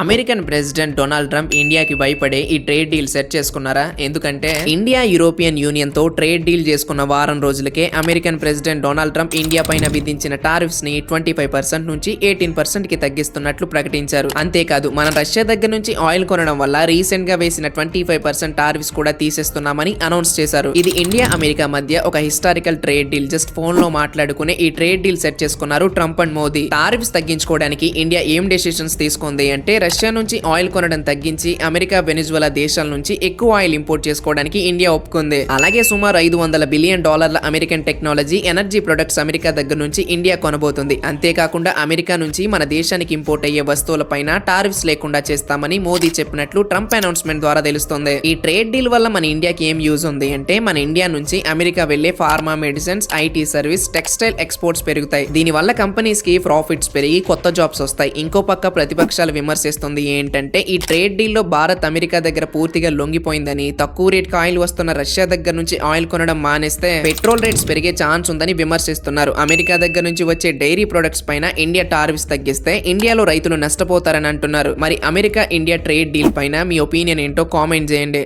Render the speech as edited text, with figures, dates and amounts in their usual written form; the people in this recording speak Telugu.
అమెరికన్ ప్రెసిడెంట్ డొనాల్డ్ ట్రంప్ ఇండియాకి భయపడే ఈ ట్రేడ్ డీల్ సెట్ చేసుకున్నారా? ఎందుకంటే ఇండియా యూరోపియన్ యూనియన్ తో ట్రేడ్ డీల్ చేసుకున్న వారం రోజులకే American president Donald Trump India పైన విధించిన టారిఫ్స్ ని 25% నుంచి 18% కి తగ్గిస్తున్నట్లు ప్రకటించారు. అంతేకాదు మన రష్యా దగ్గర నుంచి ఆయిల్ కొనడం వల్ల రీసెంట్ గా వేసిన 25% టారిఫ్స్ కూడా తీసేస్తున్నామని అనౌన్స్ చేశారు. ఇది ఇండియా అమెరికా మధ్య ఒక historical trade deal. Just phone లో మాట్లాడుకునే ఈ ట్రేడ్ డీల్ సెట్ చేసుకున్నారు ట్రంప్ అండ్ మోదీ. టారిఫ్స్ తగ్గించుకోవడానికి ఇండియా ఏం డెసిషన్స్ తీసుకుంది అంటే రష్యా నుంచి ఆయిల్ కొనడం తగ్గించి అమెరికా వెనిజువలా దేశాల నుంచి ఎక్కువ ఆయిల్ ఇంపోర్ట్ చేసుకోవడానికి ఇండియా ఒప్పుకుంది. అలాగే సుమారు $500 billion American technology energy products America దగ్గర నుంచి ఇండియా కొనబోతుంది. అంతేకాకుండా అమెరికా నుంచి మన దేశానికి ఇంపోర్ట్ అయ్యే వస్తువులపైన టారిఫ్స్ లేకుండా చేస్తామని మోదీ చెప్పినట్లు ట్రంప్ అనౌన్స్మెంట్ ద్వారా తెలుస్తుంది. ఈ ట్రేడ్ డీల్ వల్ల మన ఇండియాకి ఏం యూజ్ ఉంది అంటే మన ఇండియా నుంచి అమెరికా వెళ్లే pharma medicines, IT service, textile exports పెరుగుతాయి. దీనివల్ల కంపెనీస్ కి ప్రాఫిట్స్ పెరిగి కొత్త జాబ్స్ వస్తాయి. ఇంకో పక్క ప్రతిపక్షాలు విమర్శిస్తుంది ఏంటంటే ఈ ట్రేడ్ డీల్ లో భారత్ అమెరికా దగ్గర పూర్తిగా లొంగిపోయిందని, తక్కువ రేట్ కి ఆయిల్ వస్తున్న రష్యా దగ్గర నుంచి ఆయిల్ కొనడం మానేస్తే పెట్రోల్ రేట్స్ పెరిగే ఛాన్స్ ఉందని విమర్శిస్తున్నారు. అమెరికా దగ్గర నుంచి వచ్చే డైరీ ప్రొడక్ట్స్ పైన ఇండియా టారిఫ్స్ తగ్గిస్తే ఇండియాలో రైతులు నష్టపోతారని అంటున్నారు. మరి అమెరికా ఇండియా ట్రేడ్ డీల్ పైన మీ ఒపీనియన్ ఏంటో కామెంట్ చేయండి.